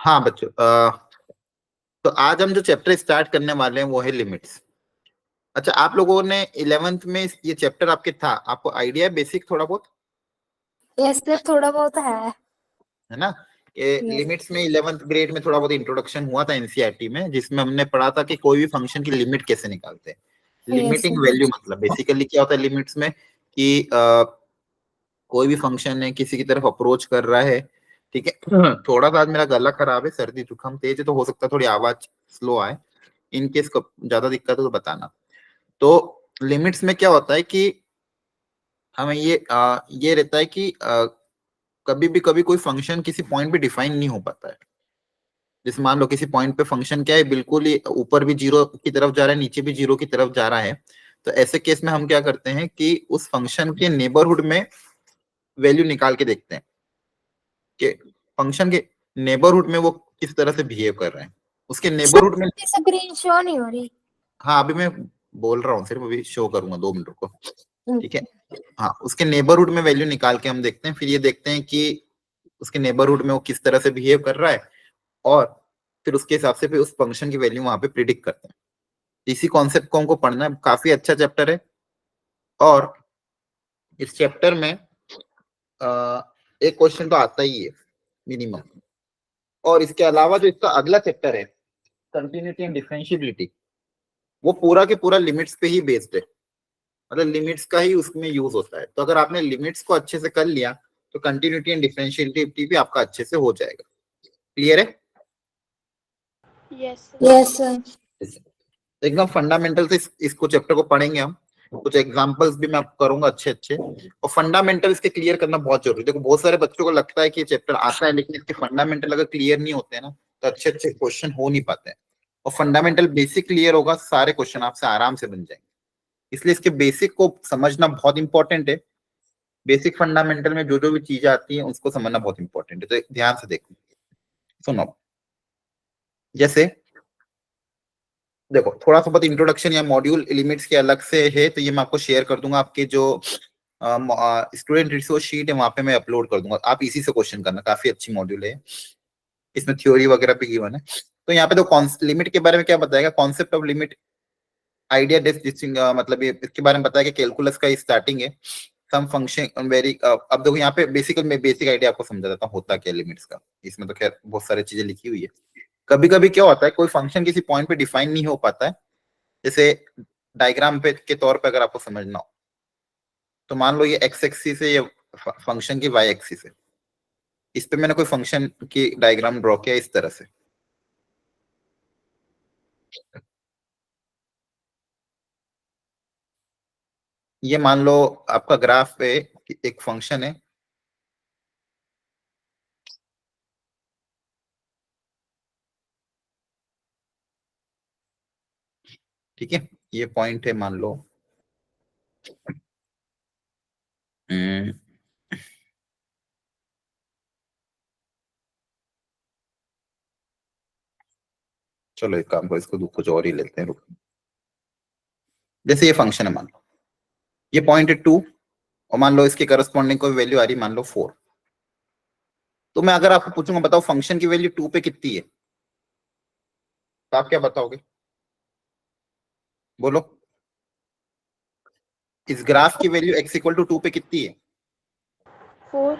हाँ बच्चों, तो आज हम जो चैप्टर स्टार्ट करने वाले हैं वो है लिमिट्स। अच्छा, आप लोगों ने 11th में ये चैप्टर आपके था, आपको आइडिया है बेसिक थोड़ा बहुत? यस सर, थोड़ा बहुत है ना? ये Yes. लिमिट्स में 11th ग्रेड में थोड़ा बहुत इंट्रोडक्शन हुआ था एनसीईआरटी में, जिसमें हमने पढ़ा था कि कोई भी फंक्शन की लिमिट कैसे निकालते हैं। Yes, limiting sir. वैल्यू मतलब बेसिकली क्या होता है लिमिट्स में कि कोई भी फंक्शन है किसी की तरफ अप्रोच कर रहा है, ठीक है। थोड़ा सा आज मेरा गला खराब है, सर्दी जुकाम तेज है, तो हो सकता है थोड़ी आवाज स्लो आए। इन केस ज्यादा दिक्कत है तो बताना। तो लिमिट्स में क्या होता है कि हमें ये रहता है कि कभी भी कभी कोई फंक्शन किसी पॉइंट पे डिफाइन नहीं हो पाता है। जैसे मान लो किसी पॉइंट पे फंक्शन क्या है, बिल्कुल ही ऊपर भी जीरो की तरफ जा रहा है, नीचे भी जीरो की तरफ जा रहा है। तो ऐसे केस में हम क्या करते हैं कि उस फंक्शन के नेबरहुड में वैल्यू निकाल के देखते हैं कि फंक्शन के नेबरहुड में वो किस तरह से बिहेव कर रहे हैं, उसके नेबरहुड में। स्क्रीन शो नहीं हो रही। हाँ, अभी मैं बोल रहा हूँ, सिर्फ अभी शो करूंगा 2 मिनट को, ठीक है। हाँ, उसके नेबरहुड में वैल्यू निकाल के हम देखते हैं, फिर ये देखते हैं कि उसके नेबरहुड में वो किस तरह से बिहेव कर रहा है, और फिर उसके हिसाब से फिर उस फंक्शन की वैल्यू वहां पे प्रिडिक्ट करते हैं। इसी कॉन्सेप्ट को हमको पढ़ना है, काफी अच्छा चैप्टर है। और इस चैप्टर में एक क्वेश्चन तो आता ही है मिनिमम। और इसके अलावा जो इसका अगला चैप्टर है, कंटिन्यूटी एंड डिफरेंशिएबिलिटी, वो पूरा के पूरा लिमिट्स पे ही बेस्ड है। मतलब लिमिट्स का ही उसमें यूज होता है। तो अगर आपने लिमिट्स को अच्छे से कर लिया तो कंटिन्यूटी एंड डिफरेंशिएबिलिटी भी आपका अच्छे से हो जाएगा। क्लियर है? Yes sir. Yes sir. एकदम फंडामेंटल से इसको चैप्टर को पढ़ेंगे हम। कुछ एग्जांपल्स भी मैं आपको करूंगा अच्छे अच्छे। और फंडामेंटल इसके क्लियर करना बहुत जरूरी है। देखो, बहुत सारे बच्चों को लगता है कि ये चैप्टर आता है, लेकिन इसके फंडामेंटल अगर क्लियर नहीं होते हैं ना, तो अच्छे अच्छे क्वेश्चन हो नहीं पाते हैं। और फंडामेंटल बेसिक क्लियर होगा, सारे क्वेश्चन आपसे आराम से बन जाएंगे। इसलिए इसके बेसिक को समझना बहुत इंपॉर्टेंट है। बेसिक फंडामेंटल में जो जो भी चीजें आती हैं उसको समझना बहुत इंपॉर्टेंट है। तो ध्यान से देखो, सुनो। जैसे देखो, थोड़ा सा बहुत इंट्रोडक्शन या मॉड्यूल लिमिट्स के अलग से है, तो ये मैं आपको शेयर कर दूंगा। आपके जो स्टूडेंट रिसोर्स शीट है वहां पे मैं अपलोड कर दूंगा, आप इसी से क्वेश्चन करना। काफी अच्छी मॉड्यूल है, इसमें थ्योरी वगैरह भी गिवन है। तो यहाँ पे तो लिमिट के बारे में क्या बताएगा, concept of limit, idea distinct, मतलब ये इसके बारे में बताया कि कैलकुलस का स्टार्टिंग है। सम फंक्शन वेरी, अब देखो यहाँ पे बेसिकल मैं बेसिक आइडिया आपको समझा देता हूँ होता क्या लिमिट्स का। इसमें तो खैर बहुत सारी चीजें लिखी हुई है। कभी कभी क्या होता है, कोई फंक्शन किसी पॉइंट पे डिफाइन नहीं हो पाता है। जैसे डायग्राम पे के तौर पे अगर आपको समझना हो, तो मान लो ये एक्स एक्सिस है, ये फंक्शन की वाई एक्सिस है। इस पे मैंने कोई फंक्शन की डायग्राम ड्रॉ किया इस तरह से। ये मान लो आपका ग्राफ पे एक फंक्शन है, ठीक है। ये पॉइंट है मान लो, हम्म, चलो एक काम करो, इसको कुछ और ही लेते हैं, रुको। जैसे ये फंक्शन है मान लो, ये पॉइंट है 2, और मान लो इसके करस्पॉन्डिंग कोई वैल्यू आ रही मान लो 4। तो मैं अगर आपको पूछूंगा बताओ फंक्शन की वैल्यू 2 पे कितनी है, तो आप क्या बताओगे? बोलो, इस ग्राफ की वैल्यू x इक्वल टू 2 पे कितनी है? 4।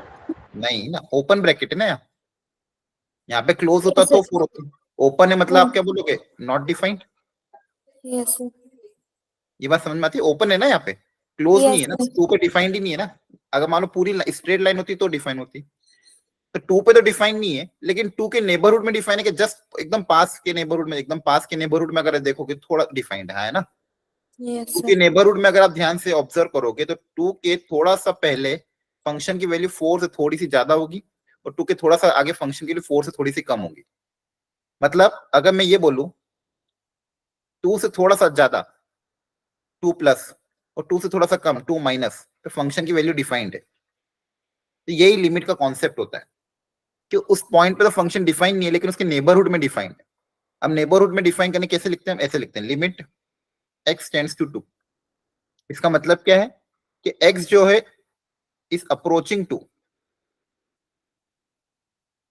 नहीं ना, ओपन ब्रैकेट है ना। यहाँ पे क्लोज होता Yes, तो sir. 4 होता। ओपन है मतलब आप क्या बोलोगे, नॉट डिफाइंड। Yes sir. ये बात समझ में आती है? ओपन है ना, यहाँ पे क्लोज नहीं यस है ना, सर। 2 पे डिफाइंड ही नहीं है ना। अगर मान लो पूरी स्ट्रेट लाइन होती तो डिफाइन होती। तो 2 पे तो डिफाइन नहीं है, लेकिन 2 के नेबरहुड में डिफाइन है, कि जस्ट एकदम पास के नेबरहुड में, एकदम पास के नेबरहुड में अगर देखोगे थोड़ा डिफाइंड है ना। यस 2 के सर। नेबरहुड में अगर आप ध्यान से ऑब्जर्व करोगे तो 2 के थोड़ा सा पहले फंक्शन की वैल्यू 4 से थोड़ी सी ज्यादा होगी, और 2 के थोड़ा सा आगे फंक्शन की वैल्यू 4 से थोड़ी सी कम होगी। मतलब अगर मैं ये बोलूं 2 से थोड़ा सा ज्यादा 2 प्लस, और 2 से थोड़ा सा कम 2 माइनस, तो फंक्शन की वैल्यू डिफाइंड है। तो यही लिमिट का कॉन्सेप्ट होता है कि उस पॉइंट पे तो फंक्शन डिफाइन नहीं है, लेकिन उसके नेबरहुड में डिफाइंड है। अब नेबरहुड में डिफाइन करने कैसे लिखते हैं, हम ऐसे लिखते हैं, लिमिट x टेंड्स टू 2। इसका मतलब क्या है कि x जो है is approaching 2,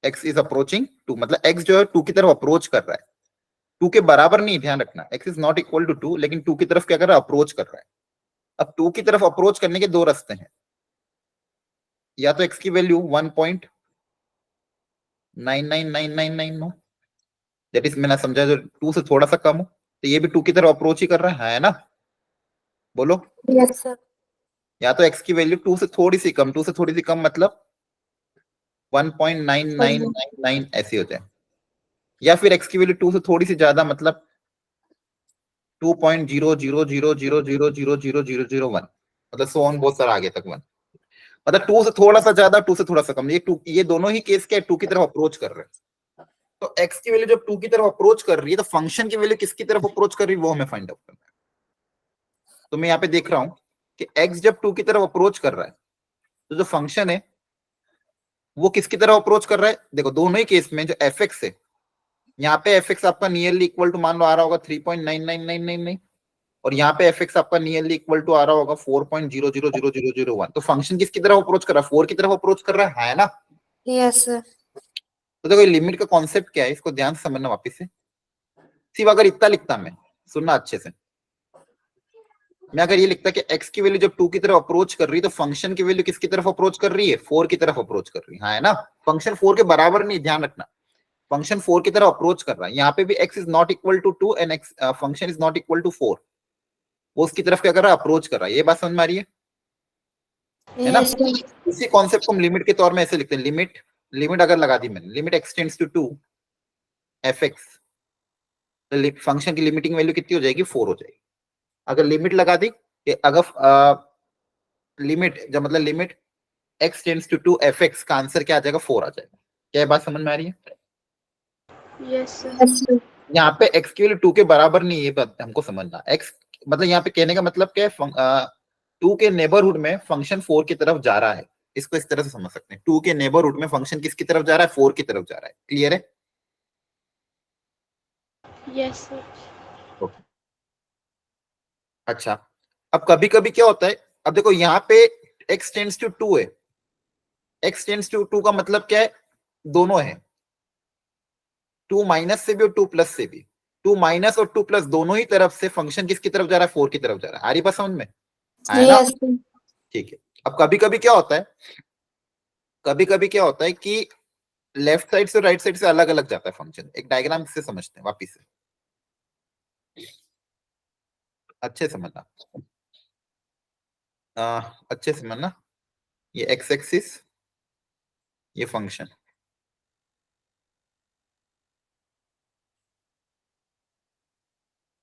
x is approaching 2, मतलब x जो है 2 की तरफ अप्रोच कर रहा है, 2 के बराबर नहीं, ध्यान रखना, x is not equal to 2, लेकिन 2 की तरफ क्या कर रहा है, अप्रोच कर रहा है। अब 2 की तरफ अप्रोच करने के दो रास्ते हैं, या तो x की वैल्यू 1.999999 दैट इज, मैंने समझा जो 2 से थोड़ा सा कम हो, तो ये भी 2 की तरफ अप्रोच ही कर रहा है ना, बोलो। Yes, sir. या तो x की वैल्यू 2 से थोड़ी सी कम, 2 से थोड़ी सी कम मतलब 1.9999 ऐसी हो जाए, या फिर x की वैल्यू 2 से थोड़ी सी ज्यादा मतलब 2.0000000001, मतलब सो ऑन बहुत सारा आगे तक 1, मतलब 2 से थोड़ा सा ज्यादा, 2 से थोड़ा सा कम, ये दोनों ही केस क्या 2 की तरफ अप्रोच कर रहे हैं। तो x की वैल्यू जब 2 की तरफ अप्रोच कर रही है, तो फंक्शन की वैल्यू किसकी तरफ अप्रोच कर रही है वो हमें फाइंड आउट करना है। तो मैं यहाँ पे देख रहा हूं कि x जब 2 की तरफ अप्रोच कर रहा है, तो जो फंक्शन है वो किसकी तरफ अप्रोच कर रहा है, देखो दोनों ही केस में जो fx है, यहाँ पे fx आपका नियरली इक्वल टू मान लो आ रहा होगा 3.99999, और यहाँ पे fx आपका नियरली इक्वल टू आ रहा होगा 4.000001, तो फंक्शन किसकी तरफ अप्रोच कर रहा है, 4 की तरफ अप्रोच कर रहा है ना। Yes, sir. तो देखो लिमिट का कॉन्सेप्ट क्या है, इसको ध्यान से समझना वापिस से। सिर्फ अगर इतना लिखता मैं, सुनना अच्छे से, मैं अगर ये लिखता कि x की वैल्यू जब 2 की तरफ अप्रोच कर रही है, तो फंक्शन की वैल्यू किसकी तरफ अप्रोच कर रही है, 4 की तरफ अप्रोच कर रही है, हाँ है ना। फंक्शन 4 के बराबर नहीं, ध्यान रखना, फंक्शन 4 की तरफ अप्रोच कर रहा है। यहाँ पे भी x is not equal to 2 and x function is not equal to 4, वो उसकी तरफ क्या कर रहा है, अप्रोच कर रहा है। ये बात समझ में आ रही है ना। Yes, sir. इसी कॉन्सेप्ट को हम लिमिट के तौर में ऐसे लिखते हैं, लिमिट, लिमिट अगर लगा दी मैंने, limit x tends to 2 fx, तो फंक्शन की लिमिटिंग वैल्यू कितनी हो जाएगी, 4 हो जाएगी। अगर लिमिट लगा दी कि अगर लिमिट जब मतलब limit x tends to 2 fx का आंसर क्या आ जाएगा, 4 आ जाएगा। क्या बात समझ में आ रही है। Yes, sir. Yes, sir. यहाँ पे x की वैल्यू 2 के बराबर नहीं है, ये बात हमको समझना। x मतलब यहाँ पे कहने का मतलब क्या है, 2 के नेबरहुड में फंक्शन 4 की तरफ जा रहा है, इसको इस तरह से समझ सकते हैं। 2 के नेबरहुड में फंक्शन किसकी तरफ जा रहा है, 4 की तरफ जा रहा है। क्लियर है। Yes, sir. Okay. अच्छा, अब कभी कभी क्या होता है, अब देखो यहाँ पे x टेंड्स टू 2 है, x टेंड्स टू 2 का मतलब क्या है, दोनों है, 2 माइनस से भी और 2 प्लस से भी। 2 माइनस और 2 प्लस दोनों ही तरफ से फंक्शन किसकी तरफ जा रहा है, 4 की तरफ जा रहा है। आ रही बात समझ में, आया ना। Yes, sir. ठीक है। अब कभी कभी क्या होता है, कभी कभी क्या होता है कि लेफ्ट साइड से राइट साइड से अलग अलग जाता है फंक्शन। एक डायग्राम से समझते हैं वापिस से, अच्छे समझना, अच्छे समझना। ये एक्स एक्सिस, ये फंक्शन,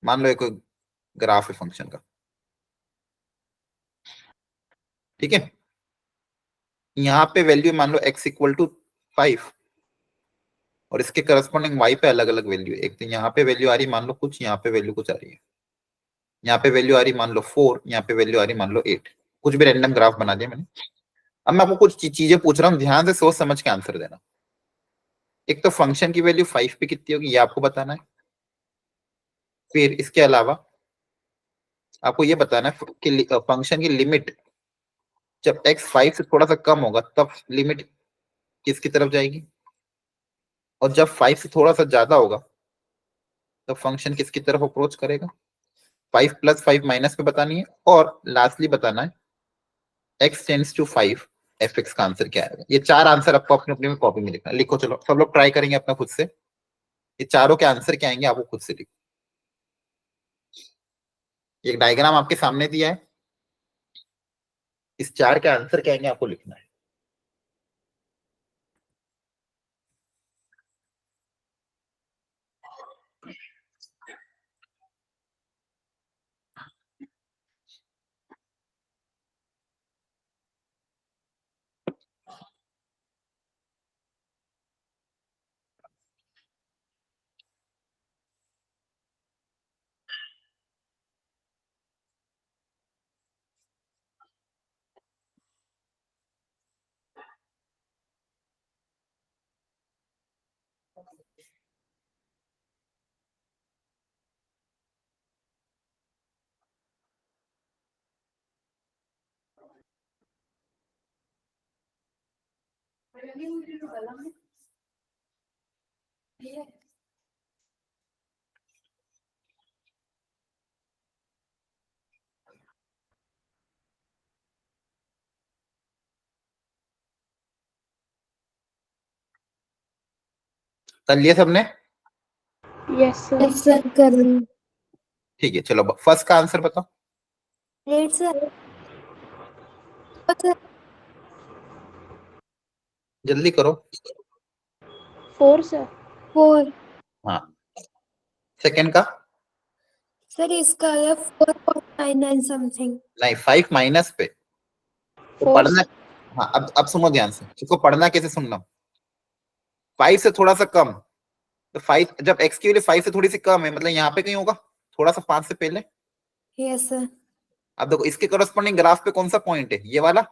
मान लो एक ग्राफ है फंक्शन का, ठीक है। यहाँ पे वैल्यू मान लो x इक्वल टू 5, और इसके करस्पॉन्डिंग y पे अलग अलग वैल्यू है। एक तो यहाँ पे वैल्यू आ रही मान लो कुछ, यहाँ पे वैल्यू कुछ आ रही है, यहाँ पे वैल्यू आ रही मान लो 4, यहाँ पे वैल्यू आ रही मान लो 8, कुछ भी रैंडम ग्राफ बना दिया मैंने। अब मैं आपको कुछ चीजें पूछ रहा हूँ, ध्यान से सोच समझ के आंसर देना। एक तो फंक्शन की वैल्यू 5 पे कितनी होगी ये आपको बताना है, फिर इसके अलावा आपको ये बताना है कि फंक्शन की लिमिट जब x 5 से थोड़ा सा कम होगा तब लिमिट किसकी तरफ जाएगी, और जब 5 से थोड़ा सा ज्यादा होगा तब फंक्शन किसकी तरफ अप्रोच करेगा। 5 प्लस 5 माइनस पे बतानी है, और लास्टली बताना है x टेंड्स टू 5 fx का आंसर क्या आएगा। ये चार आंसर आपको अपने अपने में कॉपी में लिखना है। लिखो, चलो सब लोग ट्राई करेंगे अपना खुद से, ये चारों के आंसर क्या आएंगे आपको खुद से लिखो। एक डायग्राम आपके सामने दिया है, इस चार के आंसर क्या आएंगे आपको लिखना है। कर लिया सबने? Yes, sir. Yes, sir. कर रही हूँ. ठीक है, चलो फर्स्ट का आंसर बताओ. 8 sir. Sir, जल्दी करो. 4, sir. 4. हाँ. सेकंड का? सर इसका आया 4.99 समथिंग. नहीं, 5 माइनस पे तो 4, पढ़ना. sir. हाँ, अब सुनो ध्यान से, इसको पढ़ना कैसे सुनना. 5 से थोड़ा सा कम, तो 5 जब x की वैल्यू 5 से थोड़ी सी कम है, मतलब यहाँ पे कहीं होगा थोड़ा सा 5 से पहले. Yes sir. अब देखो इसके करस्पॉन्डिंग ग्राफ पे कौन सा पॉइंट है, ये वाला.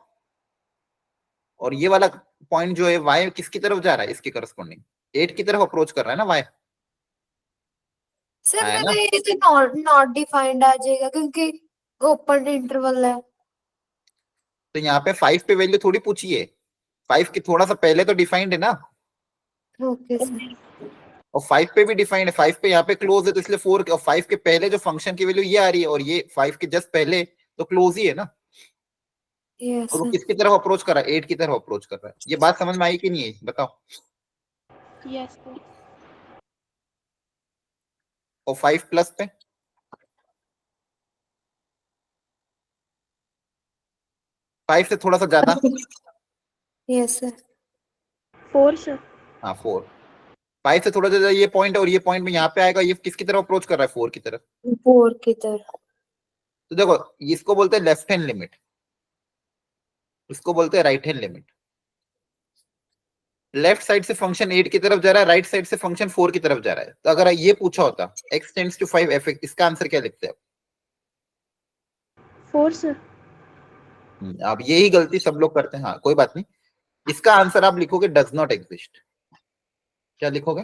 और ये वाला पॉइंट जो है y किसकी तरफ जा रहा है, इसके करस्पॉन्डिंग 8 की तरफ अप्रोच कर रहा है ना y. सर है फिर ना. ये तो नॉट डिफाइंड आ जाएगा क्योंकि ओपन इंटरवल है. तो यहाँ पे 5 पे वैल्यू थोड़ी पूछी है, 5 की थोड़ा सा पहले तो डिफाइंड है ना. Okay sir. और 5 पे भी डिफाइंड है, 5 पे यहाँ पे क्लोज है, तो इसलिए 4 और 5 के पहले जो फंक्शन की वैल्यू ये आ रही है, और ये 5 के जस्ट पहले, तो क्लोज ही है ना. यस और वो सर. किसकी तरफ अप्रोच कर रहा है, 8 की तरफ अप्रोच कर रहा है. ये बात समझ में आई कि नहीं आई, बताओ. Yes, sir. और 5 प्लस पे 5 से थोड़ा सा ज्यादा. Yes sir. 4, sir. हाँ 4. 5 से थोड़ा ज्यादा ये पॉइंट, और ये पॉइंट में यहाँ पे आएगा, ये किसकी तरफ अप्रोच कर रहा है, 4 की तरफ. 4 की तरफ. तो देखो इसको बोलते हैं लेफ्ट हैंड लिमिट, इसको बोलते हैं right hand limit. Left side से फंक्शन 8 की तरफ जा रहा है, राइट साइड से फंक्शन 4 की तरफ जा रहा है. तो अगर ये पूछा होता x टेंड्स टू 5 f, इसका आंसर क्या लिखते हैं 4, sir. अब यही गलती सब लोग करते हैं. हाँ कोई बात नहीं, इसका आंसर आप लिखोगे डज नॉट एग्जिस्ट. क्या लिखोगे?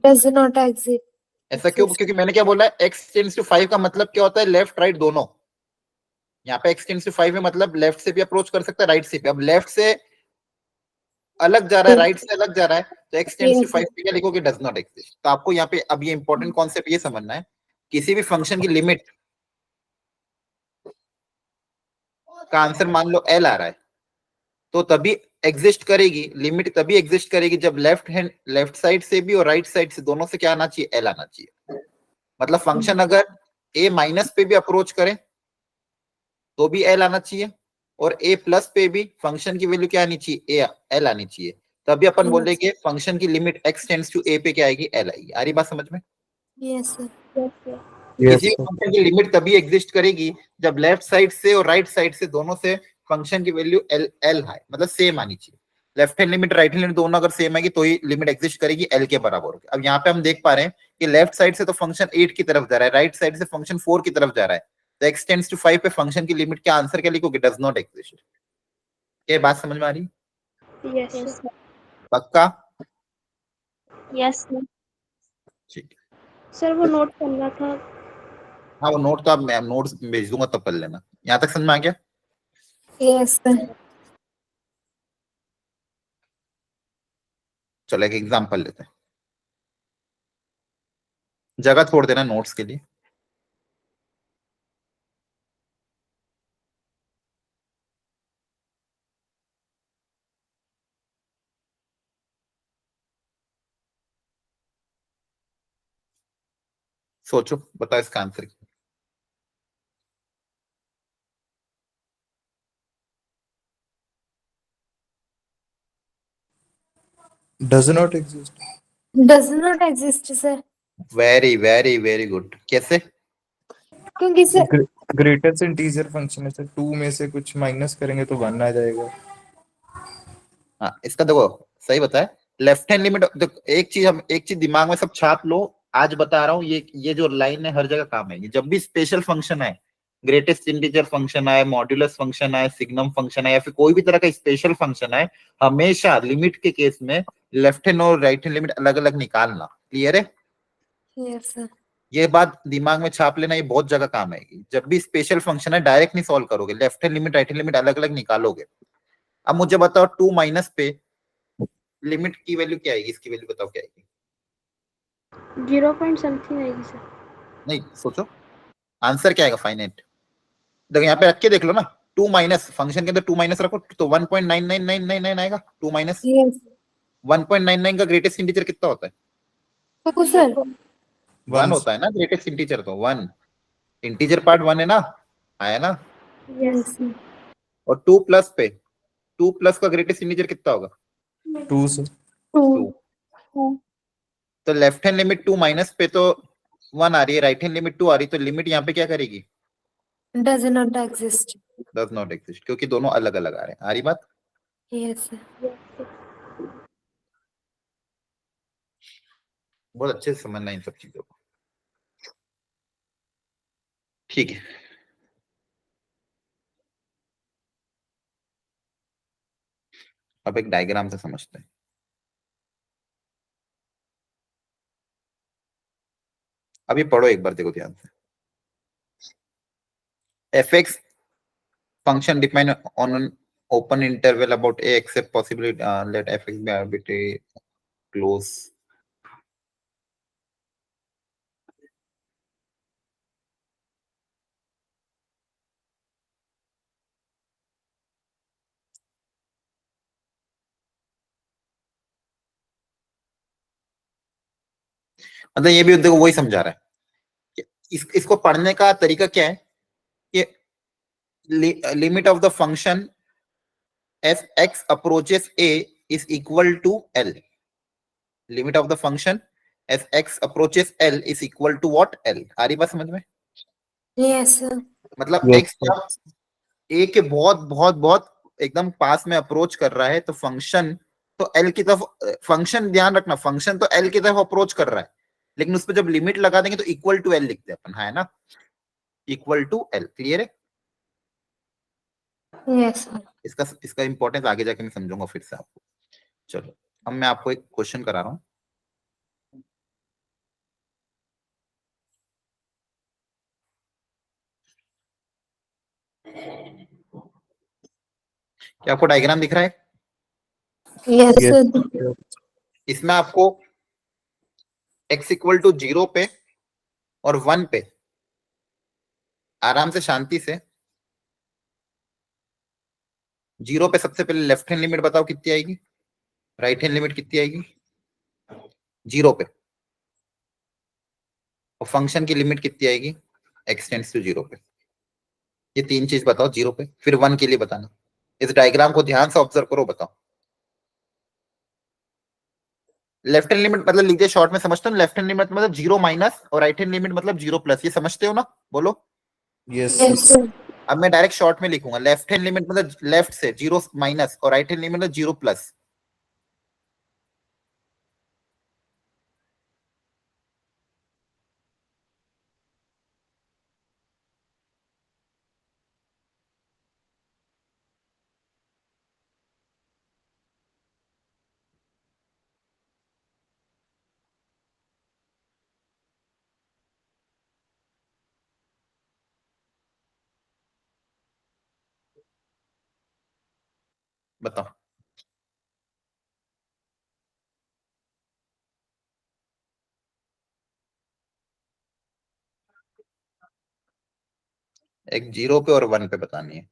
Does not exist. ऐसा क्यों? क्योंकि मैंने क्या बोला है, x टेंड्स टू 5 का मतलब क्या होता है, लेफ्ट राइट दोनों. यहाँ पे x टेंड्स टू 5 है, मतलब लेफ्ट से भी अप्रोच कर सकता है, राइट से भी. अब लेफ्ट से अलग जा रहा है, राइट से अलग जा रहा है, तो x टेंड्स टू 5 पे क्या लिखोगे, डज नॉट एग्जिस्ट. तो आपको यहाँ पे अब ये इंपॉर्टेंट कॉन्सेप्ट ये समझना है, किसी भी फंक्शन की लिमिट का आंसर मान लो l आ रहा है, तो तभी एग्जिस्ट करेगी, लिमिट तभी एग्जिस्ट करेगी जब लेफ्ट साइड से भी और राइट साइड से दोनों से क्या आना चाहिए, एल आना चाहिए. मतलब फंक्शन अगर a माइनस पे भी अप्रोच करे तो भी एल आना चाहिए, और a प्लस पे भी फंक्शन की वैल्यू क्या आनी चाहिए, एल आनी चाहिए. तभी अपन बोलेंगे फंक्शन की limit x tends to a पे क्या आएगी, एल आएगी. आ रही बात समझ में? Yes sir. Yes, sir. किसी भी फंक्शन की लिमिट तभी एग्जिस्ट करेगी जब लेफ्ट साइड से और राइट साइड से दोनों से फंक्शन की वैल्यू एल एल है, मतलब सेम आनी चाहिए. Left hand limit right hand limit दोनों अगर सेम आएगी तो ही लिमिट एग्जिस्ट करेगी, एल के बराबर होगी. अब यहाँ पे हम देख पा रहे हैं कि लेफ्ट साइड से तो फंक्शन 8 की तरफ जा रहा है, राइट साइड से फंक्शन 4 की तरफ जा रहा है, तो x टेंड्स टू 5 पे फंक्शन की लिमिट क्या आंसर क्या लिखोगे, डज नॉट एग्जिस्ट. ये बात समझ में आ रही है? Yes, sir. पक्का? Yes, sir. ठीक. सर वो नोट करना था. हाँ वो नोट तो आप, मैं नोट्स भेज दूंगा तब कर लेना. यहाँ तक समझ में आ गया? Yes sir. चलो एक एग्जांपल लेते हैं, जगह छोड़ देना नोट्स के लिए. सोचो, बताओ इसका आंसर क्या. Does not exist. Does not exist sir. Very very very good. कैसे? क्योंकि सर ग्रेटेस्ट इंटीजर फंक्शन है सर, 2 में से कुछ माइनस करेंगे तो 1 आ जाएगा. हाँ इसका देखो, सही बताया. लेफ्ट हैंड लिमिट, एक चीज दिमाग में सब छाप लो. आज बता रहा हूँ, ये जो लाइन है हर जगह काम है. जब भी स्पेशल फंक्शन है, ग्रेटेस्ट इंटीजर फंक्शन है, मॉड्यूलस फंक्शन है, सिग्नम फंक्शन है, या फिर कोई भी तरह का स्पेशल फंक्शन है, हमेशा लिमिट के केस में लेफ्ट हैंड और राइट हैंड लिमिट अलग अलग निकालना. क्लियर है? Yes sir. ये बात दिमाग में छाप लेना, ये बहुत जगह काम आएगी. जब भी स्पेशल फंक्शन है डायरेक्ट नहीं सॉल्व करोगे, left hand limit right hand limit अलग अलग निकालोगे. अब मुझे बताओ 2 माइनस पे लिमिट की वैल्यू क्या आएगी, इसकी वैल्यू बताओ क्या आएगी. जीरो पॉइंट समथिंग आएगी सर। नहीं सोचो आंसर क्या आएगा फाइनाइट। देखो यहाँ पे रख के देख लो ना, 2 माइनस फंक्शन के अंदर 2 माइनस रखो तो 1.99999 आएगा। 2 माइनस यस 1.99 का ग्रेटेस्ट इंटीजर कितना होता है? तो सर 1 होता है ना ग्रेटेस्ट इंटीजर, तो 1 इंटीजर पार्ट 1 है ना, आया ना। यस यस और 2 प्लस पे 2 प्लस का ग्रेटेस्ट इंटीजर कितना होगा? 2 सर। 2। तो लेफ्ट हैंड लिमिट 2 माइनस पे तो 1 आ रही है, राइट हैंड लिमिट 2 आ रही है, तो लिमिट यहाँ पे क्या करेगी? Does not exist. Does not exist, क्योंकि दोनों अलग अलग आ रहे हैं। आ रही बात? यस बहुत अच्छे से समझना इन सब चीजों को, ठीक है। अब एक डायग्राम से समझते हैं। अभी पढ़ो एक बार, देखो ध्यान से। F x function depend on an open interval about a except possibility let f x be arbitrary close. मतलब ये भी देखो वही समझा रहा है कि इसको पढ़ने का तरीका क्या है कि limit of the function F X approaches A is equal to L. Limit of the function F X approaches L is equal to what? L. आ रही बात समझ में? यस मतलब Yes, एक्स जब ए के बहुत बहुत बहुत एकदम पास में अप्रोच कर रहा है तो फंक्शन तो एल की तरफ, फंक्शन ध्यान रखना फंक्शन तो एल की तरफ अप्रोच कर रहा है, लेकिन उस पर जब लिमिट लगा देंगे तो इक्वल टू एल लिखते हैं अपन, है ना? Equal to L. क्लियर है? यस इसका इसका इंपॉर्टेंस आगे जाके मैं समझूंगा फिर से आपको। चलो अब मैं आपको एक क्वेश्चन करा रहा हूं। क्या आपको डायग्राम दिख रहा है? यस yes, इसमें आपको x इक्वल टू 0 पे और 1 पे आराम से शांति से, 0 पे सबसे पहले लेफ्ट हैंड लिमिट बताओ कितनी आएगी, राइट हैंड लिमिट कितनी आएगी 0 पे, और फंक्शन की लिमिट कितनी आएगी x टेंड्स टू 0 पे। ये तीन चीज बताओ 0 पे, फिर 1 के लिए बताना। इस डायग्राम को ध्यान से ऑब्जर्व करो, बताओ। लेफ्ट हैंड लिमिट मतलब लीजिए शॉर्ट में समझते हो, लेफ्ट हैंड लिमिट मतलब 0 माइनस और राइट हैंड लिमिट मतलब 0 प्लस, ये समझते हो ना? बोलो। yes, यस अब मैं डायरेक्ट शॉर्ट में लिखूंगा, लेफ्ट हैंड लिमिट मतलब लेफ्ट से 0 माइनस और राइट हैंड लिमिट मतलब 0 प्लस। बताओ। एक 0 पे और 1 पे बतानी है।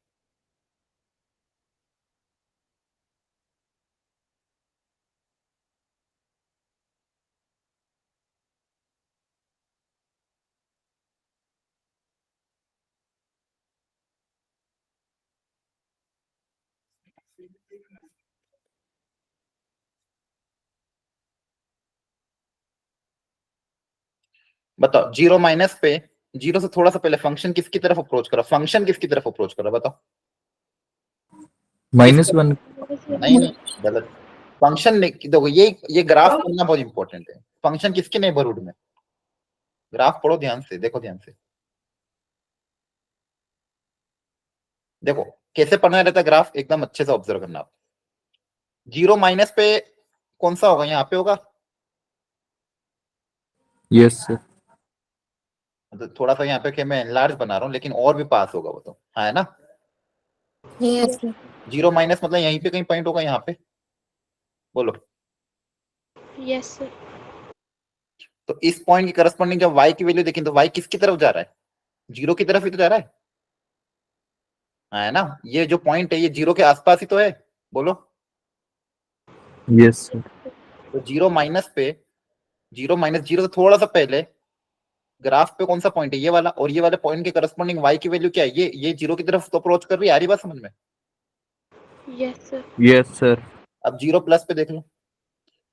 बताओ 0 माइनस पे, 0 से थोड़ा सा पहले फंक्शन किसकी तरफ अप्रोच करा, फंक्शन किसकी तरफ अप्रोच करा बताओ? -1 नहीं नहीं, गलत। फंक्शन देखो, ये ग्राफ पढ़ना बहुत इंपॉर्टेंट है। फंक्शन किसके नेबरहुड में? ग्राफ पढ़ो ध्यान से, देखो ध्यान से, देखो कैसे पढ़ना रहता है ग्राफ, एकदम अच्छे से ऑब्जर्व करना आप। 0 माइनस पे कौन सा होगा? यहाँ पे होगा। yes sir, तो थोड़ा सा यहाँ पे क्या मैं लार्ज बना रहा हूँ, लेकिन और भी पास होगा वो तो, है ना? यस 0 माइनस मतलब यहीं पे कहीं पॉइंट होगा, यहाँ पे। बोलो। Yes sir. तो इस पॉइंट की करस्पॉन्डिंग जब y की वैल्यू देखें तो y किसकी तरफ जा रहा है? जीरो की तरफ ही तो जा रहा है ना? ये जो पॉइंट है ये जीरो के आसपास ही तो है, बोलो। Yes sir. तो जीरो माइनस पे, जीरो माइनस जीरो से थोड़ा सा पहले ग्राफ पे कौन सा पॉइंट है? ये वाला। और ये वाले पॉइंट के करस्पॉन्डिंग y की वैल्यू क्या है? ये जीरो की तरफ तो अप्रोच कर रही है। आ रही बात समझ में? Yes sir. Yes sir. अब जीरो प्लस पे देख लो,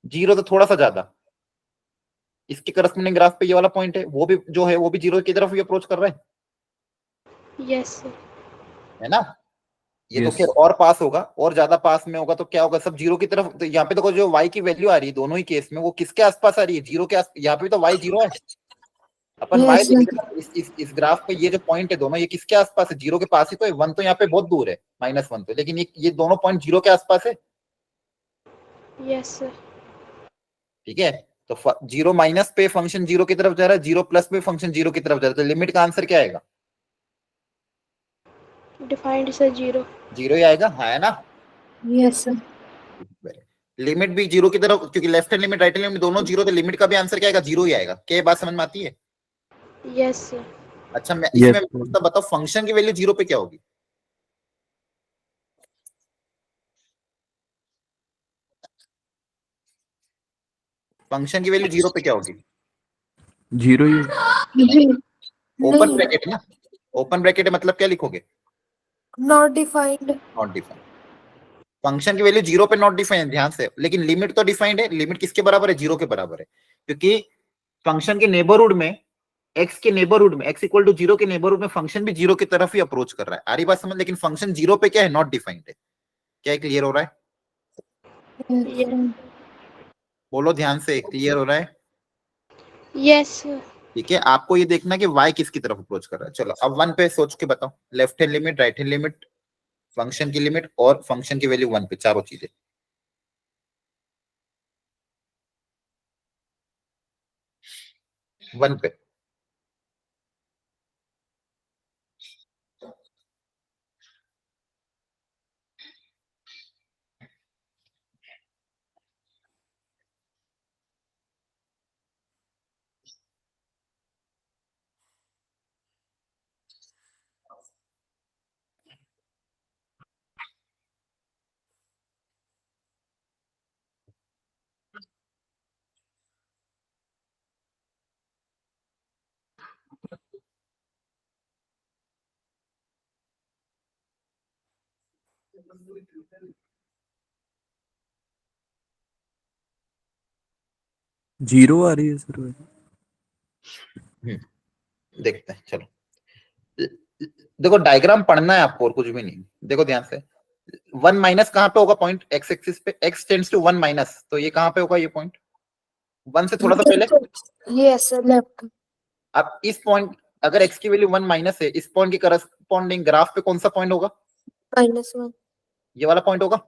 जीरो से थोड़ा सा ज्यादा इसके करस्पॉन्डिंग ग्राफ पे ये वाला पॉइंट है, वो भी जो है वो भी जीरो की तरफ ही अप्रोच कर रहा यस सर। है ना? ये तो Yes. फिर और पास होगा, और ज्यादा पास में होगा तो क्या होगा? सब जीरो की तरफ। तो यहाँ पे देखो जो y की वैल्यू आ रही है दोनों ही केस में, वो किसके आसपास आ रही है? जीरो के आस। यहाँ पे तो y जीरो है, अपन y Yes, देख sir. रहे हैं। इस ग्राफ पे ये जो पॉइंट है दोनों, ये किसके आसपास है? जीरो के पास ही तो है। वन तो यहाँ पे बहुत दूर है, -1 तो, लेकिन ये दोनों पॉइंट जीरो के आसपास है। Yes sir. ठीक है, तो जीरो माइनस पे फंक्शन जीरो की तरफ जा रहा है, जीरो प्लस पे फंक्शन जीरो की तरफ जा रहा है, तो लिमिट का आंसर क्या आएगा? Defined sir zero. जीरो ही आएगा, है ना? Yes, sir. लिमिट भी जीरो की तरफ, क्योंकि left hand limit right hand limit दोनों जीरो, तो लिमिट का भी आंसर क्या आएगा? जीरो ही आएगा। क्या ये बात समझ में आती है? Yes sir. अच्छा, मैं Yes, इसमें sir. तो बताओ फंक्शन की वैल्यू जीरो पे क्या होगी? फंक्शन की वैल्यू जीरो पे क्या होगी? जीरो ही। जी ओपन नहीं, ब्रैकेट है ना? ओपन ब्रैकेट है मतलब क्या लिखोगे? not defined. Not defined. Function की वैल्यू जीरो पे नॉट डिफाइंड, ध्यान से। लेकिन लिमिट तो डिफाइंड है। लिमिट किसके बराबर है? जीरो के बराबर है, क्योंकि फंक्शन के नेबरहुड में, एक्स के नेबरहुड में, एक्स इक्वल टू जीरो के नेबरहुड में फंक्शन भी जीरो की तरफ ही अप्रोच कर रहा है। आ रही बात समझ? लेकिन फंक्शन जीरो पे क्या है? नॉट डिफाइंड है। क्या क्लियर हो रहा है? Yes, yes. sir. बोलो ध्यान से, क्लियर हो रहा है? Yes sir. ठीक है, आपको ये देखना कि y किसकी तरफ अप्रोच कर रहा है। चलो अब वन पे सोच के बताओ। Left hand limit, right hand limit, function की लिमिट और फंक्शन की वैल्यू वन पे, चारों चीजें। वन पे जीरो आ रही है सर। देखते हैं, चलो। देखो डायग्राम पढ़ना है आपको और कुछ भी नहीं। देखो ध्यान से, वन माइनस कहां पे होगा? पॉइंट एक्स एक्सिस पे, x tends to one minus, तो ये कहां पे होगा? ये पॉइंट वन से थोड़ा सा पहले। Yes, sir. Left. अब इस पॉइंट, अगर एक्स की वैल्यू वन माइनस है, इस पॉइंट के करस्पॉन्डिंग ग्राफ पे कौन सा पॉइंट होगा? -1. ये वाला पॉइंट होगा।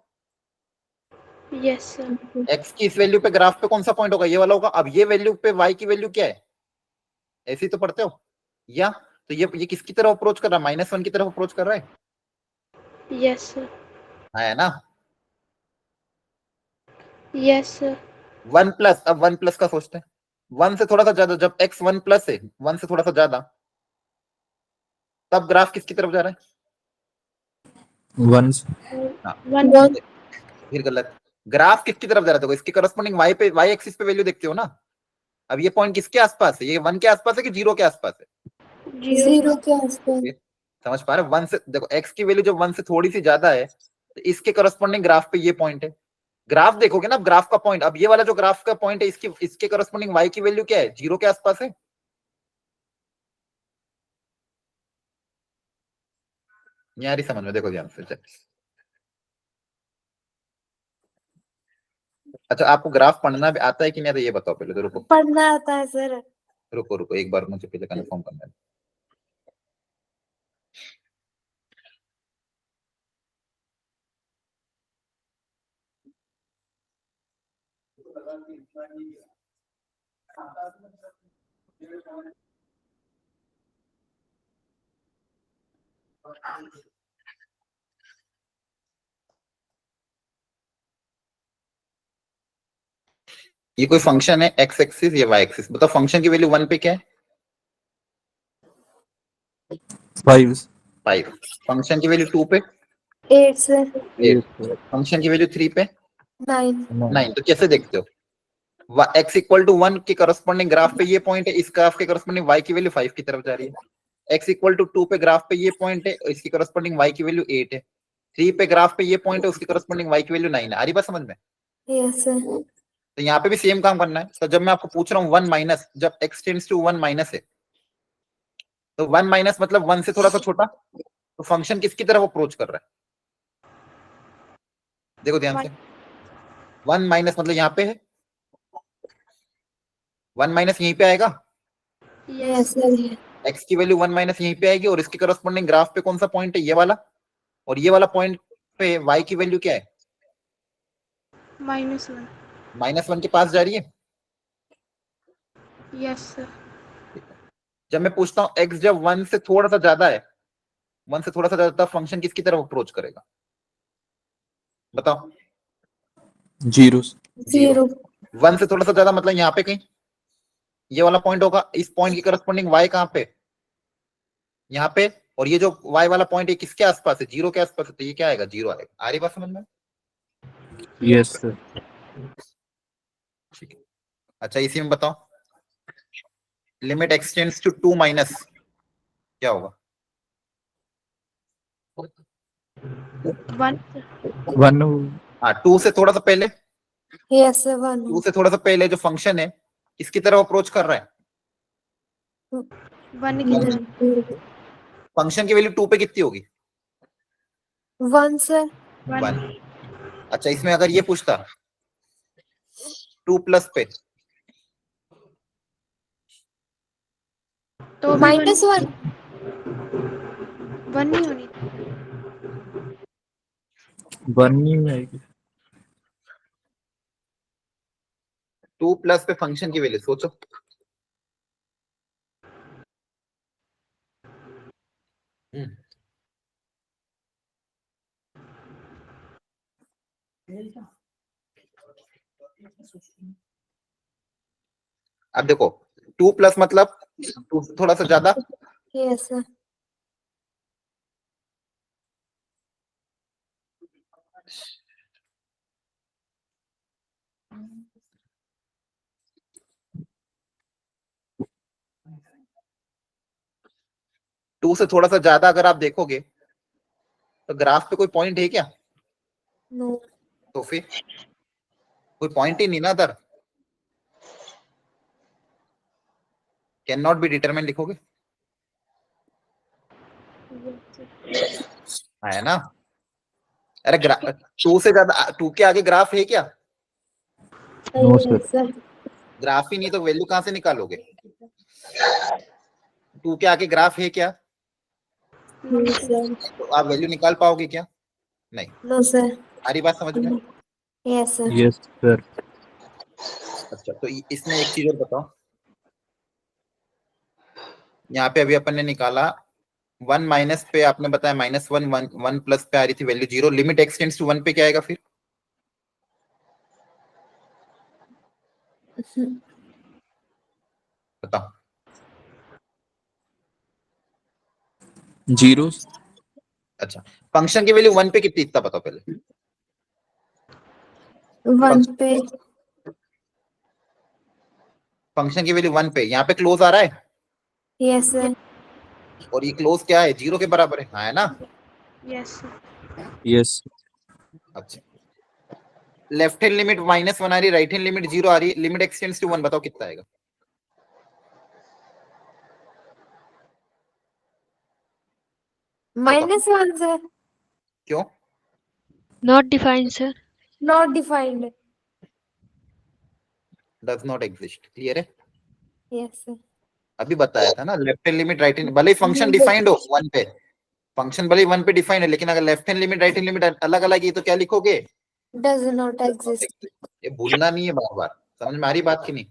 Yes sir. एक्स की इस वैल्यू पे ग्राफ पे कौन सा पॉइंट होगा? ये वाला होगा। अब ये वैल्यू पे वाई की वैल्यू क्या है? ऐसे ही तो पढ़ते हो या? तो ये किसकी तरफ अप्रोच कर रहा है? -1 की तरफ अप्रोच कर रहा है। Yes sir. है ना? Yes sir. वन प्लस, अब वन प्लस का सोचते हैं। वन से थोड़ा सा ज्यादा, जब एक्स वन प्लस है, वन से थोड़ा सा ज्यादा, तब ग्राफ किसकी तरफ जा रहा है? वन। हाँ, वन। फिर गलत। ग्राफ किसकी तरफ जा रहा है? देखो इसके करस्पॉन्डिंग वाई पे, वाई एक्सिस पे वैल्यू देखते हो ना। अब ये पॉइंट किसके आसपास है? ये वन के आसपास है कि जीरो के आसपास है? जीरो। 0 के आसपास. ये समझ पा रहे हो? वन से देखो, एक्स की वैल्यू जब वन से थोड़ी सी ज्यादा है, तो इसके करस्पॉन्डिंग ग्राफ पे ये पॉइंट है। ग्राफ देखोगे ना, अब ग्राफ का पॉइंट, अब ये वाला जो ग्राफ का पॉइंट है, इसके करस्पॉन्डिंग वाई की वैल्यू क्या है? जीरो के आसपास है। यार समझ में, देखो ध्यान से। अच्छा, आपको ग्राफ पढ़ना भी आता है कि नहीं आता, ये बताओ पहले तो। रुको पढ़ना आता है सर. रुको रुको, एक बार मुझे पहले कंफर्म करना है। ये कोई फंक्शन है एक्स एक्सिस या वाई एक्सिस, बताओ फंक्शन की वैल्यू 1 पे क्या है? 5 5। फंक्शन की वैल्यू 2 पे 8 सर 8। फंक्शन की वैल्यू 3 पे 9 9। तो कैसे देखते हो? x इक्वल टू 1 के करस्पॉन्डिंग ग्राफ पे ये पॉइंट है, इस ग्राफ के करस्पॉन्डिंग y की वैल्यू 5 की तरफ जा रही है। x इक्वल टू 2 पे ग्राफ पे ये पॉइंट है, इसकी करस्पॉन्डिंग y की वैल्यू 8 है। 3 पे ग्राफ पे ये पॉइंट है, उसकी करस्पॉन्डिंग y की वैल्यू 9 है। आ रही बात समझ में? यस सर तो यहाँ पे भी सेम काम करना है। तो जब मैं आपको पूछ रहा हूँ 1 माइनस, जब x टेंड्स टू 1 माइनस है, तो 1 माइनस मतलब 1 से थोड़ा सा छोटा, तो फंक्शन किसकी तरफ अप्रोच कर रहा है? देखो ध्यान से, 1 माइनस मतलब यहाँ पे है, 1 माइनस यहीं पे आएगा, यस सर x की वैल्यू 1 माइनस यहीं पे आएगी, और इसके करस्पॉन्डिंग ग्राफ पे कौन सा पॉइंट है? ये वाला। और ये वाला पॉइंट पे y की वैल्यू क्या है? -1 -1 के पास जा रही है। यस सर जब मैं पूछता हूँ x जब 1 से थोड़ा सा ज्यादा है, 1 से थोड़ा सा ज्यादा, फंक्शन किसकी तरफ अप्रोच करेगा? बताओ। 0 0 1 से थोड़ा सा ज्यादा मतलब यहाँ पे कहीं ये वाला पॉइंट होगा। इस पॉइंट की करस्पॉन्डिंग y कहाँ पे? यहाँ पे। और ये जो y वाला पॉइंट है किसके आसपास है? 0 के आसपास है, तो ये क्या आएगा? 0 आएगा। आ रही बात समझ में? यस सर ठीक है। अच्छा, इसी में बताओ, limit x tends to 2 minus क्या होगा? 1 1 हाँ, 2 से थोड़ा सा पहले, यस सर 2 से थोड़ा सा पहले जो फंक्शन है किसकी तरफ अप्रोच कर रहा है? 1 की तरफ फंक्शन की वैल्यू 2 पे कितनी होगी? 1 सर 1। अच्छा, इसमें अगर ये पूछता 2 प्लस पे, तो -1 1 नहीं होनी 1 नहीं आएगी। 2 प्लस पे फंक्शन की वैल्यू सोचो। अब देखो, 2 प्लस मतलब 2 से थोड़ा सा ज्यादा, यस सर 2 से थोड़ा सा ज्यादा अगर आप देखोगे तो ग्राफ पे कोई पॉइंट है क्या? नो तो फिर कोई पॉइंट ही नहीं ना other, can not be determine लिखोगे, है ना? अरे 2 से ज्यादा, 2 के आगे ग्राफ है क्या? नो सर सर ग्राफ ही नहीं तो वैल्यू कहां से निकालोगे? 2 के आगे ग्राफ है क्या? सर तो आप वैल्यू निकाल पाओगे क्या? नहीं। नो सर सारी बात समझ में? यस सर यस सर अच्छा, तो इसमें एक चीज और बताओ, यहाँ पे अभी अपन ने निकाला 1 माइनस पे, आपने बताया -1, 1 प्लस पे आ रही थी value 0, limit x tends to 1 पे क्या आएगा फिर? बताओ। 0 अच्छा, फंक्शन की वैल्यू 1 पे कितनी, इतना बताओ पहले। 1 पे फंक्शन की वैल्यू 1 पे, यहाँ पे क्लोज आ रहा है, यस सर और ये क्लोज क्या है? 0 के बराबर है, हाँ है ना? यस यस अच्छा, लेफ्ट हैंड लिमिट -1 आ रही है, राइट हैंड लिमिट 0 आ रही है, लिमिट x टेंड्स टू 1, बताओ कितना आएगा? -1 सर क्यों? Not defined sir not defined does not exist, clear है? यस सर अभी बताया था ना, left hand limit right hand, भले ही फंक्शन डिफाइंड हो 1 पे, फंक्शन भले ही 1 पे डिफाइंड है, लेकिन अगर left hand limit right hand limit अलग अलग है तो क्या लिखोगे? डज नॉट एग्जिस्ट ये भूलना नहीं है बार बार, समझ में आ रही बात की नहीं?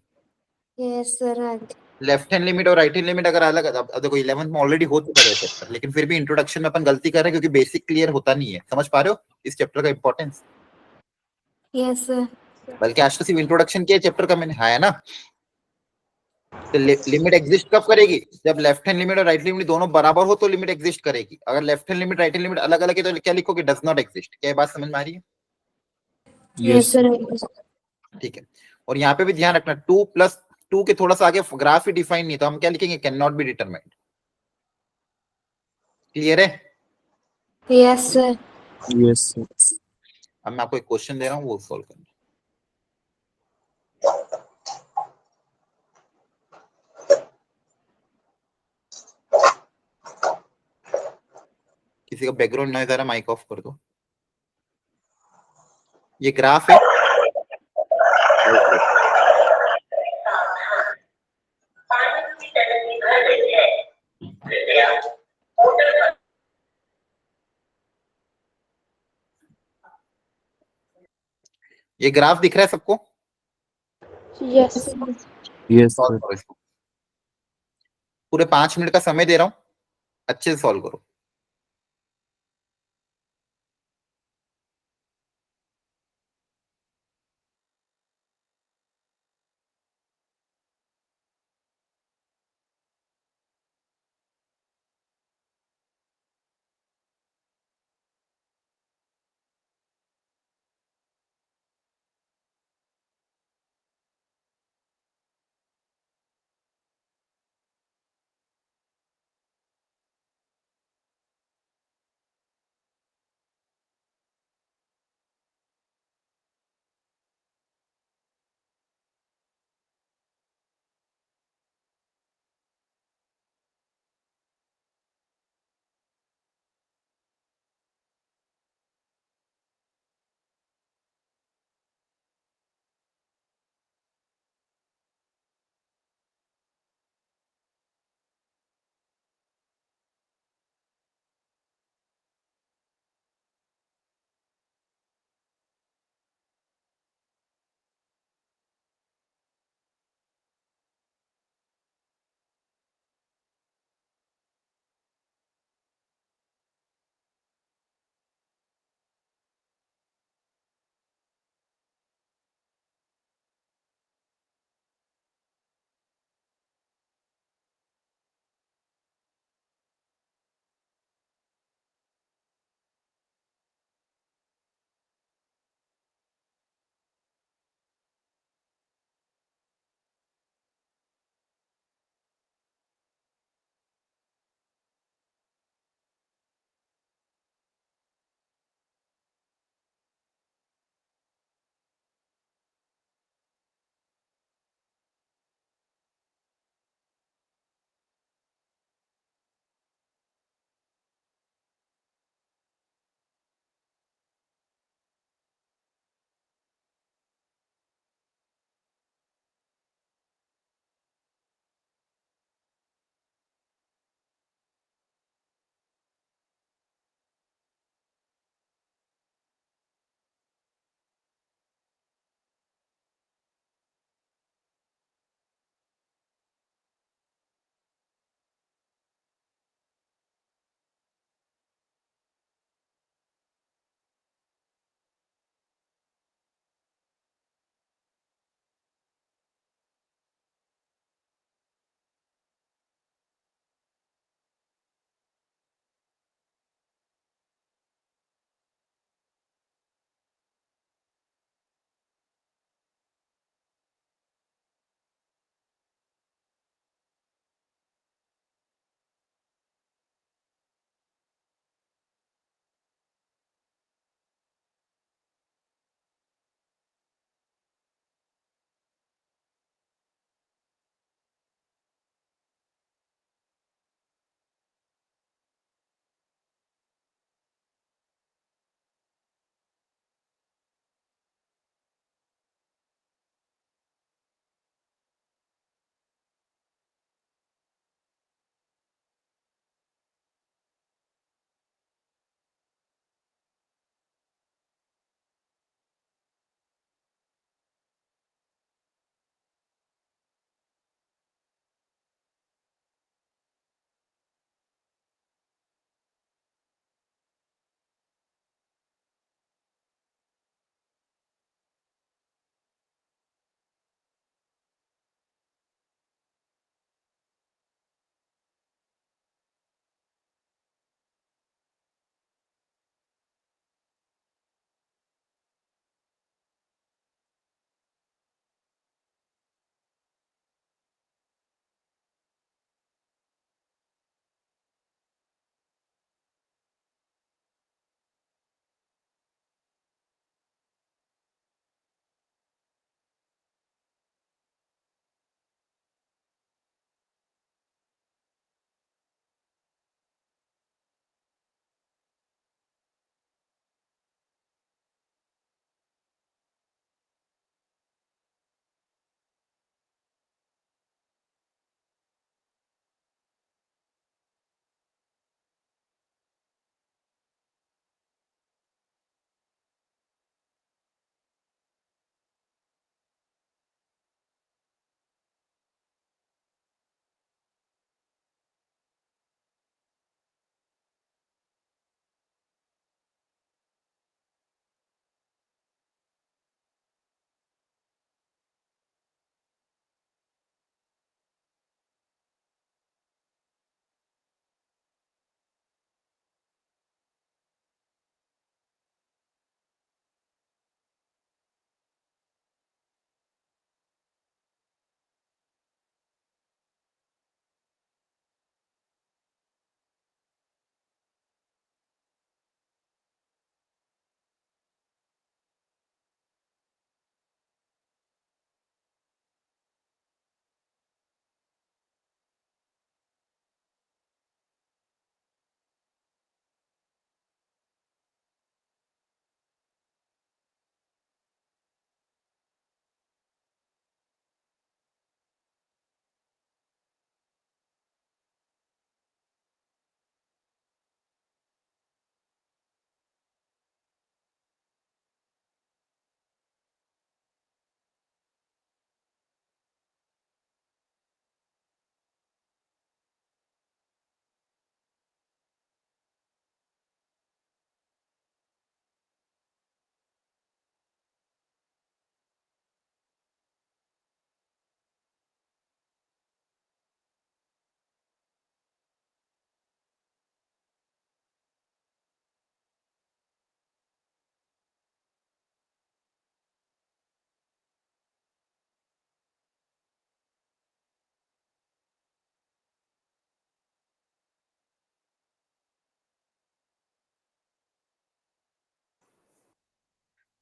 Yes sir left hand limit और राइट हैंड लिमिट अगर अलग, अब देखो 11th में ऑलरेडी हो चुका है चैप्टर, लेकिन फिर भी इंट्रोडक्शन में अपन गलती कर रहे हैं क्योंकि बेसिक क्लियर होता नहीं है। समझ पा रहे हो इस चैप्टर का इंपॉर्टेंस? यस सर बल्कि आज तो सिर्फ इंट्रोडक्शन किया चैप्टर का मैंने, है ना। तो लिमिट एग्जिस्ट कब करेगी, जब लेफ्ट हैंड लिमिट और राइट लिमिट दोनों बराबर हो तो लिमिट एग्जिस्ट करेगी। अगर left hand limit right hand limit अलग अलग है तो क्या लिखोगे, डज नॉट एग्जिस्ट। क्या ये बात समझ में आ रही है? Yes sir. ठीक है। और यहाँ पे भी ध्यान रखना, 2 के थोड़ा सा आगे ग्राफ ही डिफाइन नहीं, तो हम क्या लिखेंगे, can not be determined. Clear है? Yes sir. यस अब मैं आपको एक क्वेश्चन दे रहा हूँ, वो सॉल्व करना। किसी का बैकग्राउंड नॉइज आ रहा, माइक ऑफ कर दो। ये ग्राफ है, ये ग्राफ दिख रहा है सबको? यस यस सॉल्व करो इसको, पूरे 5 मिनट का समय दे रहा हूँ, अच्छे से सॉल्व करो।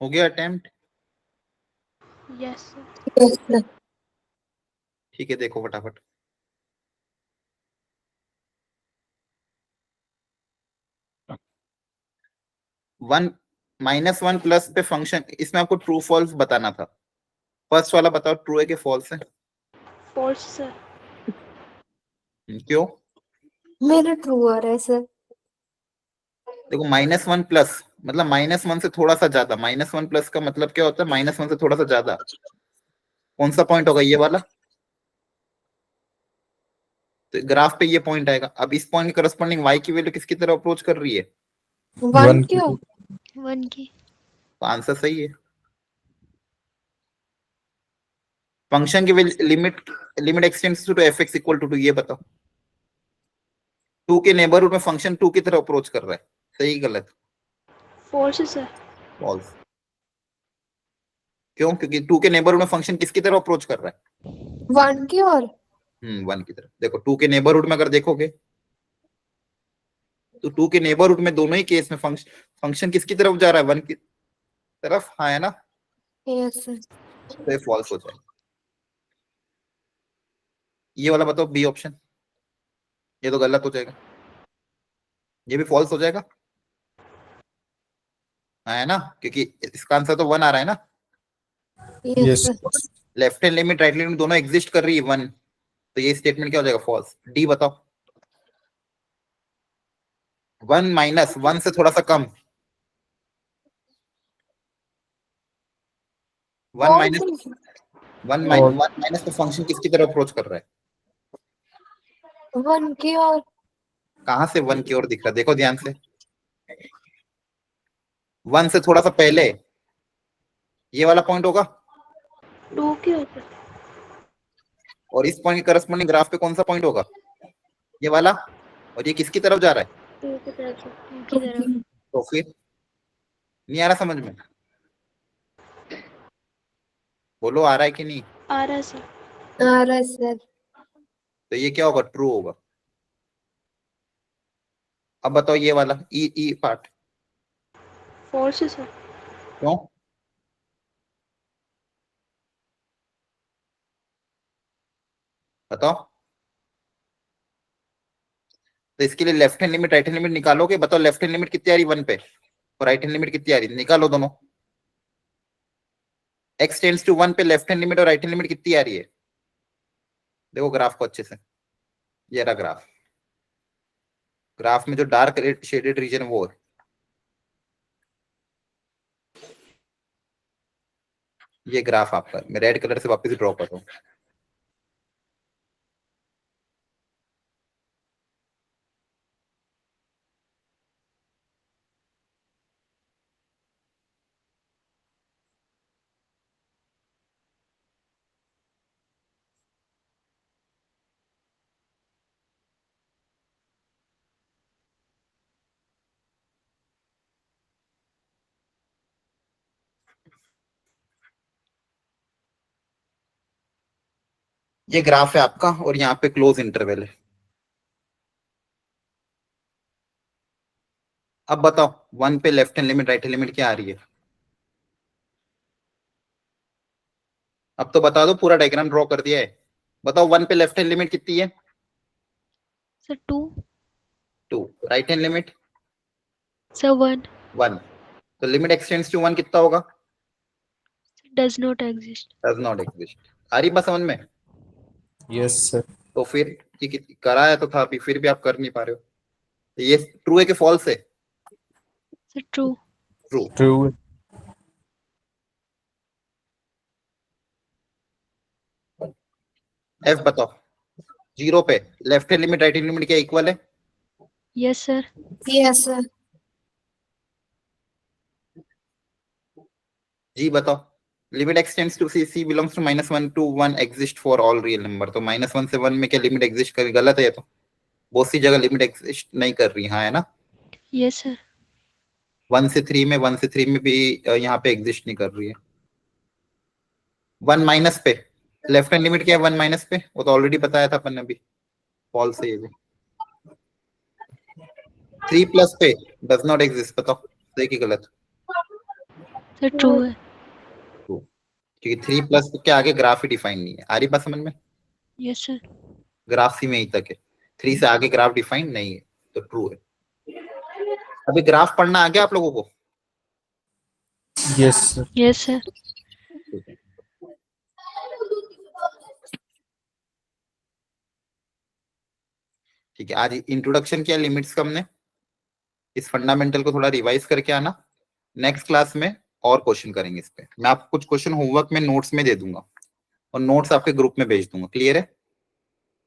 हो गया attempt? Yes, sir. Yes, sir. ठीक है, देखो फटाफट। वन -1 प्लस पे फंक्शन, इसमें आपको ट्रू फॉल्स बताना था। फर्स्ट वाला बताओ, ट्रू है कि फॉल्स है? False, sir. क्यों? मेरा ट्रू आ रहा है सर। देखो -1 प्लस मतलब -1 से थोड़ा सा ज्यादा, -1 प्लस का मतलब क्या होता है? -1 से थोड़ा सा ज्यादा। कौन सा पॉइंट होगा? ये वाला। तो ग्राफ पे ये पॉइंट आएगा। अब इस पॉइंट के करस्पॉन्डिंग y की वैल्यू किसकी तरफ अप्रोच कर रही है? 1 क्यों? 1 की. तो आंसर सही है। फंक्शन की limit x tends to fx equal to 2, ये बताओ। 2 के नेबरहुड में फंक्शन 2 की तरफ अप्रोच कर रहा है, सही गलत? False, sir. फॉल्स। क्यों? क्योंकि 2 के नेबरहुड में फंक्शन किसकी तरफ अप्रोच कर रहा है? 1 की और 1 की तरफ। देखो 2 के नेबरहुड में अगर देखोगे तो 2 के नेबरहुड में दोनों ही केस में फंक्शन किसकी तरफ जा रहा है? 1 की तरफ। हाँ, है ना? Yes sir. तो ये फॉल्स हो जाएगा। ये वाला बताओ, बी ऑप्शन। ये तो गलत हो जाएगा, ये भी फॉल्स हो जाएगा। हाँ, है ना? क्योंकि इसका आंसर तो 1 आ रहा है ना। Yes Yes. Sir. Left hand limit right hand limit दोनों एग्जिस्ट कर रही है 1, तो ये स्टेटमेंट क्या हो जाएगा? फॉल्स। डी बताओ। 1 माइनस 1 से थोड़ा सा कम। 1 माइनस 1 माइनस तो फंक्शन किसकी तरफ अप्रोच कर रहा है? 1 की और कहां से 1 की ओर दिख रहा है? देखो ध्यान से। 1 से थोड़ा सा पहले ये वाला पॉइंट होगा, 2 की होता है. और इस पॉइंट के करस्पॉन्डिंग ग्राफ पे कौन सा पॉइंट होगा? ये वाला। और ये किसकी तरफ जा रहा है? 2 की तरफ. 2 की तरफ. तो फिर नहीं आ रहा समझ में? बोलो, आ रहा है कि नहीं? आ रहा है, sir. आ रहा है सर। तो ये क्या होगा? ट्रू होगा। अब बताओ ये वाला ई पार्ट। False, sir. क्यों? बताओ। तो इसके लिए left hand limit right hand limit निकालोगे। बताओ लेफ्ट हैंड लिमिट कितनी आ रही 1 पे, और राइट हैंड लिमिट कितनी आ रही? निकालो दोनों। x टेंड्स टू 1 पे लेफ्ट हैंड लिमिट और राइट हैंड लिमिट कितनी आ रही है? देखो ग्राफ को अच्छे से। ये रहा ग्राफ। ग्राफ में जो डार्क शेडेड रीजन वो है। ये ग्राफ आपका, मैं रेड कलर से वापस ड्रॉ कर रहा हूँ। ये ग्राफ है आपका, और यहाँ पे क्लोज इंटरवल है। अब बताओ 1 पे left hand limit right hand limit क्या आ रही है? अब तो बता दो, पूरा डायग्राम ड्रॉ कर दिया है। बताओ 1 पे लेफ्ट हैंड लिमिट कितनी है? Sir, 2. 2। Right hand limit? Sir, 1. 1। तो लिमिट एक्सटेंड्स टू 1 कितना होगा? Does not exist. Does not exist. आ रही बात समझ में? Yes, sir. तो फिर ये कराया तो था अभी, फिर भी आप कर नहीं पा रहे हो। तो ये ट्रू है कि फॉल्स है? Sir, true. True. True. F बताओ। 0 पे left hand limit right hand limit क्या इक्वल है? Yes, sir. Yes sir. जी बताओ। Limit x tends to C belongs to -1 to 1 exist for all real number. तो -1 से 1 में क्या लिमिट एग्जिस्ट कर? गलत है ये तो। बहुत सी जगह लिमिट एग्जिस्ट नहीं कर रही। हाँ, है ना? Yes, sir. 1 से 3 में, 1 से 3 में भी यहाँ पे एग्जिस्ट नहीं कर रही है। 1 माइनस पे लेफ्ट हैंड लिमिट क्या है? 1 माइनस पे वो तो ऑलरेडी बताया था अपन ने अभी। फॉल्स है ये भी। 3 प्लस पे डज नॉट एग्जिस्ट। बताओ सही कि गलत? सर ट्रू है। क्योंकि 3 प्लस के आगे ग्राफ ही डिफाइन नहीं है। आ रही बात समझ में? Yes sir. ग्राफ सी में ही तक है, 3 से आगे ग्राफ डिफाइन नहीं है, तो ट्रू है। अभी ग्राफ पढ़ना आ गया आप लोगों को? Yes sir. Yes sir. ठीक है, आज इंट्रोडक्शन किया लिमिट्स का हमने, इस फंडामेंटल को थोड़ा रिवाइज करके आना। नेक्स्ट क्लास में और क्वेश्चन करेंगे इस पे। मैं आपको कुछ क्वेश्चन होमवर्क में नोट्स में दे दूंगा और नोट्स आपके ग्रुप में भेज दूंगा। क्लियर है?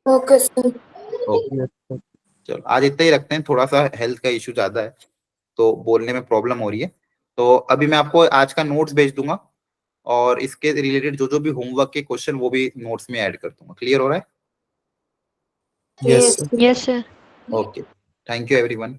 Okay sir. Okay, yes sir. चलो आज इतना ही रखते हैं, थोड़ा सा हेल्थ का इशू ज्यादा है तो बोलने में प्रॉब्लम हो रही है। तो अभी मैं आपको आज का नोट्स भेज दूंगा और इसके रिलेटेड जो जो भी होमवर्क के क्वेश्चन वो भी नोट्स में ऐड कर दूंगा। क्लियर हो रहा है? Yes sir. Yes sir. Okay, thank you everyone.